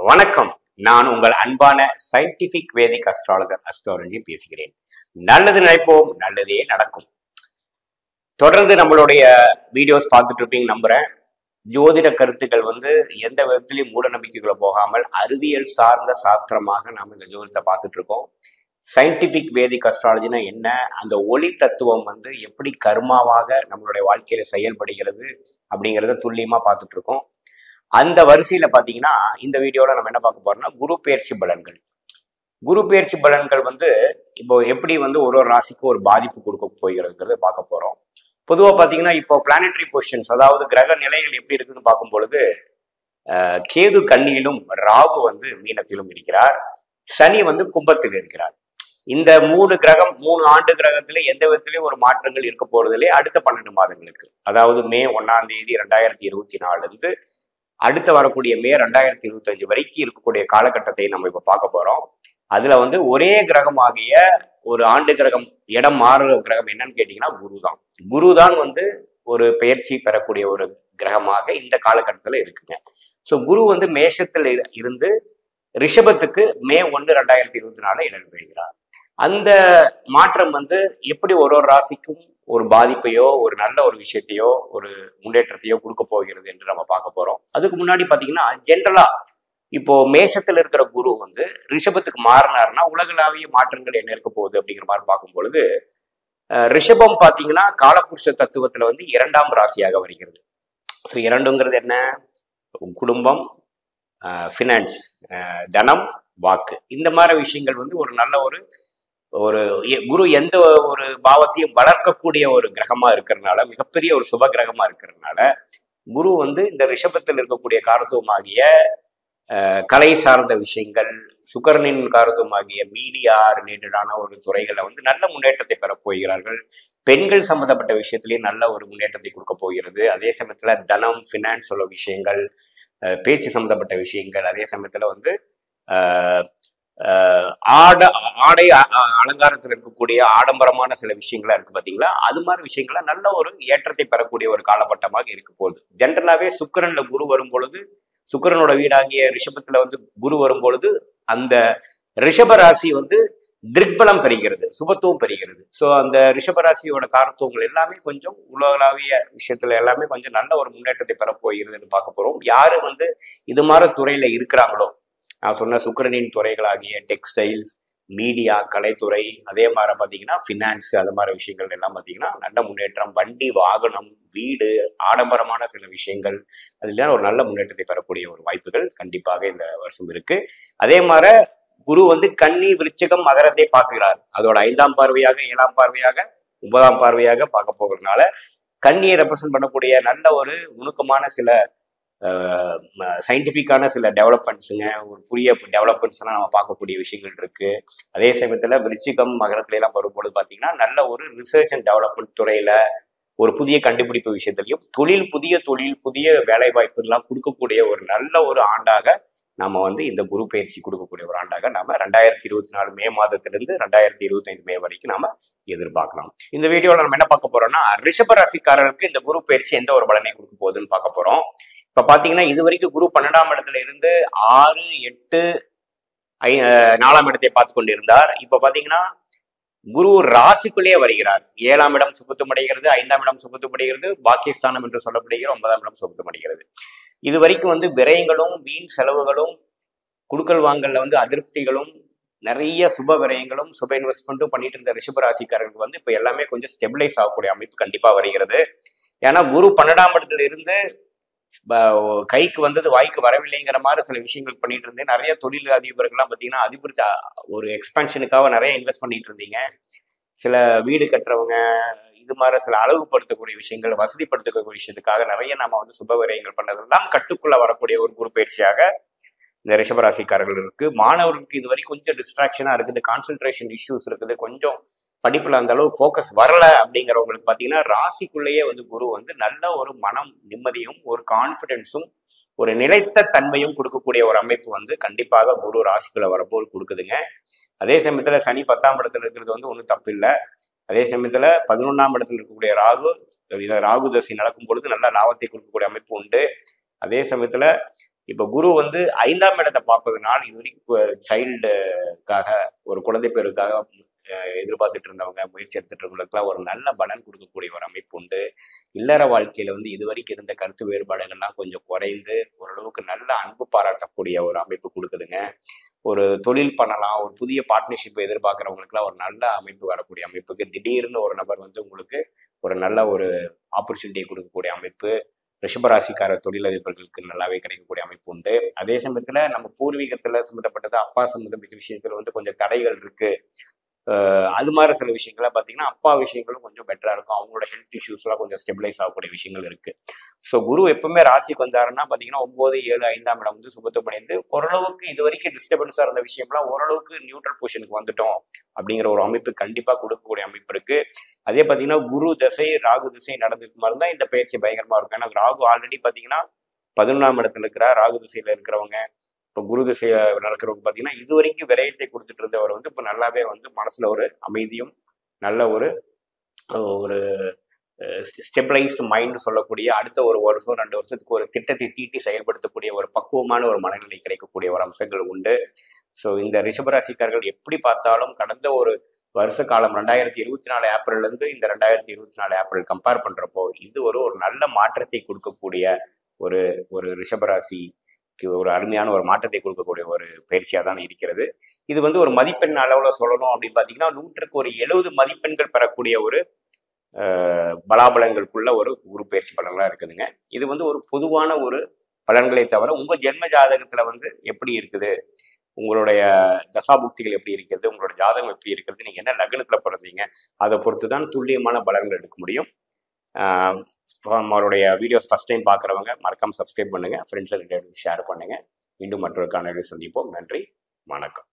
வணக்கம். நான் உங்கள் அன்பான சயின்டிபிக் வேதிக் அஸ்ட்ராலஜர் அஸ்ட்ரோலஜி பேசுகிறேன். நல்லது நினைப்போம், நல்லதே நடக்கும். தொடர்ந்து நம்மளுடைய வீடியோஸ் பார்த்துட்டு இருப்பீங்க நம்புறேன். ஜோதிட கருத்துக்கள் எந்த விதத்திலையும் மூட நம்பிக்கைகளை போகாமல் அறிவியல் சார்ந்த சாஸ்திரமாக நாம் இந்த ஜோதிடத்தை பார்த்துட்டு இருக்கோம். சயின்டிபிக் வேதிக் அஸ்ட்ராலஜினா என்ன, அந்த ஒளி தத்துவம் எப்படி கர்மாவாக நம்மளுடைய வாழ்க்கையில செயல்படுகிறது அப்படிங்கிறத துல்லியமா பார்த்துட்டு இருக்கோம். அந்த வரிசையில பாத்தீங்கன்னா இந்த வீடியோல நம்ம என்ன பார்க்க போறோம்னா குரு பெயர்ச்சி பலன்கள். குரு பெயர்ச்சி பலன்கள் இப்போ எப்படி ஒரு ராசிக்கு ஒரு பாதிப்பு கொடுக்க போகிறதுங்கிறத பார்க்க போறோம். பொதுவா பாத்தீங்கன்னா இப்போ பிளானட்டரி பொசிஷன்ஸ், அதாவது கிரக நிலைகள் எப்படி இருக்குன்னு பார்க்கும் பொழுது கேது கன்னியிலும், ராகு மீனத்திலும் இருக்கிறார், சனி கும்பத்தில் இருக்கிறார். இந்த மூணு ஆண்டு கிரகத்திலே எந்த விதத்திலையும் ஒரு மாற்றங்கள் இருக்க போறதில்லை அடுத்த 12 மாதங்களுக்கு. அதாவது மே 1ஆம் தேதி 2024 இருந்து அடுத்து வரக்கூடிய மே 2025 வரைக்கும் இருக்கக்கூடிய காலகட்டத்தை நம்ம இப்ப பார்க்க போறோம். அதுல ஒரே கிரகமாகிய ஒரு ஆண்டு கிரகம் இடம் மாறுற கிரகம் என்னன்னு கேட்டீங்கன்னா குரு தான் ஒரு பெயர்ச்சி பெறக்கூடிய ஒரு கிரகமாக இந்த காலகட்டத்துல இருக்குங்க. ஸோ குரு மேஷத்துல இருந்து ரிஷபத்துக்கு மே 1, 2024 இடம்பெறுகிறார். அந்த மாற்றம் எப்படி ஒரு ராசிக்கும் ஒரு பாதிப்பையோ ஒரு நல்ல ஒரு விஷயத்தையோ ஒரு முன்னேற்றத்தையோ கொடுக்க போகிறது என்று நம்ம பார்க்க போறோம். அதுக்கு முன்னாடி பாத்தீங்கன்னா ஜென்ரலா இப்போ மேஷத்துல இருக்கிற குரு ரிஷபத்துக்கு மாறினாருன்னா உலகளாவிய மாற்றங்கள் என்ன இருக்க போகுது அப்படிங்கிற மாதிரி பார்க்கும் பொழுது ரிஷபம் பாத்தீங்கன்னா காலபுருஷ தத்துவத்துல 2ஆம் ராசியாக வருகிறது. ஸோ 2ங்கிறது என்ன, குடும்பம், ஃபினான்ஸ், தனம், வாக்கு, இந்த மாதிரி விஷயங்கள் ஒரு நல்ல ஒரு குரு எந்த ஒரு பாவத்தையும் வளர்க்கக்கூடிய ஒரு கிரகமா இருக்கிறதுனால, மிகப்பெரிய ஒரு சுப கிரகமா இருக்கிறதுனால குரு இந்த ரிஷபத்தில் இருக்கக்கூடிய காரத்துவமாகிய கலை சார்ந்த விஷயங்கள், சுக்கிரனின் காரத்துவமாகிய மீடியா ரிலேட்டடான ஒரு துறைகளை நல்ல முன்னேற்றத்தை பெற போகிறார்கள். பெண்கள் சம்பந்தப்பட்ட விஷயத்திலேயே நல்ல ஒரு முன்னேற்றத்தை கொடுக்க போகிறது. அதே சமயத்துல தனம், ஃபினான்ஸ் உள்ள விஷயங்கள், பேச்சு சம்பந்தப்பட்ட விஷயங்கள், அதே சமயத்துல ஆடை அலங்காரத்தில் இருக்கக்கூடிய ஆடம்பரமான சில விஷயங்களா இருக்கு பாத்தீங்களா, அது மாதிரி விஷயங்களா நல்ல ஒரு ஏற்றத்தை பெறக்கூடிய ஒரு காலகட்டமாக இருக்க போகுது. ஜென்ரலாவே சுக்கிரன்ல குரு வரும் பொழுது, சுக்கிரனோட வீடாகிய ரிஷபத்துல குரு வரும் பொழுது அந்த ரிஷப ராசி திக்பலம் பெறுகிறது, சுபத்துவம் பெறுகிறது. ஸோ அந்த ரிஷபராசியோட காரத்துவங்கள் எல்லாமே கொஞ்சம் உலகளாவிய விஷயத்துல எல்லாமே கொஞ்சம் நல்ல ஒரு முன்னேற்றத்தை பெற போகிறதுன்னு பார்க்க போறோம். யாரு இது மாதிரி துறையில இருக்கிறாங்களோ, நான் சொன்ன சுக்கிரனின் துறைகளாகிய டெக்ஸ்டைல்ஸ், மீடியா, கலைத்துறை, அதே மாதிரி பார்த்தீங்கன்னா ஃபினான்ஸ், அது மாதிரி விஷயங்கள் எல்லாம் பார்த்தீங்கன்னா நல்ல முன்னேற்றம், வண்டி வாகனம், வீடு, ஆடம்பரமான சில விஷயங்கள், அதுல ஒரு நல்ல முன்னேற்றத்தை பெறக்கூடிய ஒரு வாய்ப்புகள் கண்டிப்பாக இந்த வருஷம் இருக்கு. அதே மாதிரி குரு கன்னி, விருச்சிகம், மகரத்தை பார்க்கிறார். அதோட 5ஆம் பார்வையாக, 7ஆம் பார்வையாக, 9ஆம் பார்வையாக பார்க்க போகிறதுனால கன்னியை ரெப்ரசன்ட் பண்ணக்கூடிய நல்ல ஒரு நுணுக்கமான சில சயின்டிஃபிக்கான சில டெவலப்மெண்ட்ஸுங்க, ஒரு புதிய டெவலப்மெண்ட்ஸ் எல்லாம் நம்ம பார்க்கக்கூடிய விஷயங்கள் இருக்கு. அதே சமயத்துல விருச்சிகம், மகரத்துல எல்லாம் வரும்பொழுது பாத்தீங்கன்னா நல்ல ஒரு ரிசர்ச் அண்ட் டெவலப்மெண்ட் துறையில ஒரு புதிய கண்டுபிடிப்பு விஷயத்திலையும் புதிய வேலை வாய்ப்பு எல்லாம் கொடுக்கக்கூடிய ஒரு நல்ல ஒரு ஆண்டாக நாம இந்த குரு பயிற்சி கொடுக்கக்கூடிய ஒரு ஆண்டாக நாம 2024 மே மாதத்திலிருந்து 2025 மே வரைக்கும் நாம எதிர்பார்க்கலாம். இந்த வீடியோல நம்ம என்ன பார்க்க போறோம்னா ரிஷப ராசிக்காரர்களுக்கு இந்த குரு பயிற்சி எந்த ஒரு பலனை கொடுக்க போகுதுன்னு பார்க்க போறோம். இப்ப பாத்தீங்கன்னா இது வரைக்கும் குரு 12ஆம் இடத்துல இருந்து 6, 8, 4ஆம் இடத்தை பார்த்து கொண்டு இருந்தார். இப்ப பாத்தீங்கன்னா குரு ராசிக்குள்ளேயே வருகிறார். 7ஆம் இடம் சுபத்துவமடைகிறது, 5ஆம் இடம் சுபத்துவமடைகிறது, பாக்கியஸ்தானம் என்று சொல்லப்படுகிற 9ஆம் இடம் சுபத்துவமடைகிறது. இது வரைக்கும் விரயங்களும், வீண் செலவுகளும், குடுக்கல் வாங்கல்ல அதிருப்திகளும், நிறைய சுப விரயங்களும், சுப இன்வெஸ்ட்மெண்ட்டும் பண்ணிட்டு இருந்த ரிஷபராசிக்காரர்களுக்கு இப்ப எல்லாமே கொஞ்சம் ஸ்டெபிலைஸ் ஆகக்கூடிய அமைப்பு கண்டிப்பா வருகிறது. ஏன்னா குரு 12ஆம் இடத்துல இருந்து கைக்கு வாய்க்கு வரவில்லைங்கிற மாதிரி சில விஷயங்கள் பண்ணிட்டு இருந்தேன். நிறைய தொழில் அதிபர்கள்லாம் பார்த்தீங்கன்னா அதிபர் ஒரு எக்ஸ்பென்ஷனுக்காக நிறைய இன்வெஸ்ட் பண்ணிட்டு இருந்தீங்க. சில வீடு கட்டுறவங்க, இது மாதிரி சில அழகுபடுத்தக்கூடிய விஷயங்கள், வசதிப்படுத்தக்கூடிய விஷயத்துக்காக நிறைய நாம சுப விரயங்கள் பண்ணதெல்லாம் கட்டுக்குள்ள வரக்கூடிய ஒரு குரு பயிற்சியாக இந்த ரிஷபராசிக்காரர்கள் இருக்கு. மாணவர்களுக்கு இது வரைக்கும் கொஞ்சம் டிஸ்ட்ராக்ஷனா இருக்குது, கான்சென்ட்ரேஷன் இஷ்யூஸ் இருக்குது, கொஞ்சம் படிப்புல அந்த அளவு ஃபோக்கஸ் வரல அப்படிங்கிறவங்களுக்கு பாத்தீங்கன்னா ராசிக்குள்ளேயே குரு நல்ல ஒரு மனம் நிம்மதியும், ஒரு கான்பிடென்ஸும், ஒரு நிலைத்த தன்மையும் கொடுக்கக்கூடிய ஒரு அமைப்பு கண்டிப்பாக குரு ராசிக்குள்ள வரப்போல் கொடுக்குதுங்க. அதே சமயத்துல சனி 10ஆம் இடத்துல இருக்கிறது ஒன்றும் தப்பு இல்லை. அதே சமயத்துல 11ஆம் இடத்துல இருக்கக்கூடிய ராகு தசை நடக்கும் பொழுது நல்ல லாபத்தை கொடுக்கக்கூடிய அமைப்பு உண்டு. அதே சமயத்துல இப்போ குரு வந்து 5ஆம் இடத்தை பார்ப்பதனால் இது வரைக்கும் சைல்டுக்காக ஒரு குழந்தை பேருக்காக எதிர்பார்த்துட்டு இருந்தவங்க, முயற்சி எடுத்துட்டு இருக்கவங்களுக்குலாம் ஒரு நல்ல பலன் கொடுக்கக்கூடிய ஒரு அமைப்பு உண்டு. இல்லற வாழ்க்கையில வந்து இதுவரைக்கும் இருந்த கருத்து வேறுபாடுகள்லாம் கொஞ்சம் குறைந்து ஓரளவுக்கு நல்ல அன்பு பாராட்டக்கூடிய ஒரு அமைப்பு கொடுக்குதுங்க. ஒரு தொழில் பண்ணலாம், ஒரு புதிய பார்ட்னர்ஷிப் எதிர்பார்க்குறவங்களுக்குலாம் ஒரு நல்ல அமைப்பு வரக்கூடிய அமைப்புக்கு திடீர்னு ஒரு நபர் வந்து உங்களுக்கு ஒரு நல்ல ஒரு ஆப்பர்ச்சுனிட்டியை கொடுக்கக்கூடிய அமைப்பு. ரிஷபராசிக்கார தொழிலதிபர்களுக்கு நல்லாவே கிடைக்கக்கூடிய அமைப்பு உண்டு. அதே சமயத்துல நம்ம பூர்வீகத்துல சம்மந்தப்பட்டது, அப்பா சம்மந்தப்பட்ட விஷயத்துல வந்து கொஞ்சம் தடைகள் இருக்கு. அது மாதிரி சில விஷயங்கள்லாம் பார்த்தீங்கன்னா, அப்பா விஷயங்களும் கொஞ்சம் பெட்டரா இருக்கும். அவங்களோட ஹெல்த் இஷ்யூஸ்லாம் கொஞ்சம் ஸ்டெபிலைஸ் ஆகக்கூடிய விஷயங்கள் இருக்கு. ஸோ குரு எப்பவுமே ராசிக்கு வந்தாருன்னா பார்த்தீங்கன்னா 9, 7, 5ஆம் இடம் வந்து சுபத்துவமடைந்து ஓரளவுக்கு இது வரைக்கும் டிஸ்டர்பன்ஸா இருந்த விஷயம்லாம் ஓரளவுக்கு நியூட்ரல் பொசிஷனுக்கு வந்துட்டோம் அப்படிங்கிற ஒரு அமைப்பு கண்டிப்பா கொடுக்கக்கூடிய அமைப்பு இருக்கு. அதே பார்த்தீங்கன்னா குரு தசை, ராகு திசை நடந்துக்கு மாதிரி தான் இந்த பயிற்சி பயங்கரமா இருக்கும். ஏன்னா ராகு ஆல்ரெடி பார்த்தீங்கன்னா 11ஆம் இடத்துல இருக்கிறார். ராகு திசையில இருக்கிறவங்க, இப்போ குரு திசையில நடக்கிறவங்க பார்த்தீங்கன்னா இது வரைக்கும் விரயத்தை கொடுத்துட்டு இருந்தவர் வந்து இப்போ நல்லாவே வந்து மனசுல ஒரு அமைதியும் நல்ல ஒரு ஒரு ஸ்டெபிளைஸ்டு மைண்ட் சொல்லக்கூடிய அடுத்த ஒரு வருஷம் 2 வருஷத்துக்கு ஒரு திட்டத்தை தீட்டி செயல்படுத்தக்கூடிய ஒரு பக்குவமான ஒரு மனநிலை கிடைக்கக்கூடிய ஒரு அம்சங்கள் உண்டு. ஸோ இந்த ரிஷபராசிக்காரர்கள் எப்படி பார்த்தாலும் கடந்த ஒரு வருஷ காலம் 2024 ஏப்ரல்ல இருந்து இந்த 2024 ஏப்ரல் கம்பேர் பண்றப்போ இது ஒரு நல்ல மாற்றத்தை கொடுக்கக்கூடிய ஒரு ஒரு ரிஷபராசிக்கு ஒரு அருமையான ஒரு மாற்றத்தை கொடுக்கக்கூடிய ஒரு பயிற்சியாக தான் இருக்கிறது. இது வந்து ஒரு மதிப்பெண் அளவில் சொல்லணும் அப்படின்னு பார்த்தீங்கன்னா 100க்கு ஒரு 70 மதிப்பெண்கள் பெறக்கூடிய ஒரு பலாபலங்களுக்குள்ள ஒரு குரு பயிற்சி பலன்களா இருக்குதுங்க. இது வந்து ஒரு பொதுவான ஒரு பலன்களை தவிர உங்க ஜென்ம ஜாதகத்துல வந்து எப்படி இருக்குது, உங்களுடைய தசாபுக்திகள் எப்படி இருக்கிறது, உங்களோட ஜாதகம் எப்படி இருக்கிறது, நீங்க என்ன லக்னத்துல பிறந்தீங்க, அதை பொறுத்து தான் துல்லியமான பலன்கள் எடுக்க முடியும். நம்மளுடைய வீடியோஸ் ஃபர்ஸ்ட் டைம் பார்க்குறவங்க மறக்காம சப்ஸ்கிரைப் பண்ணுங்க, ஃப்ரெண்ட்ஸ் ரிலேட்டிவ் ஷேர் பண்ணுங்க. மீண்டும் மற்றொரு காணொலியில் சந்திப்போம். நன்றி, வணக்கம்.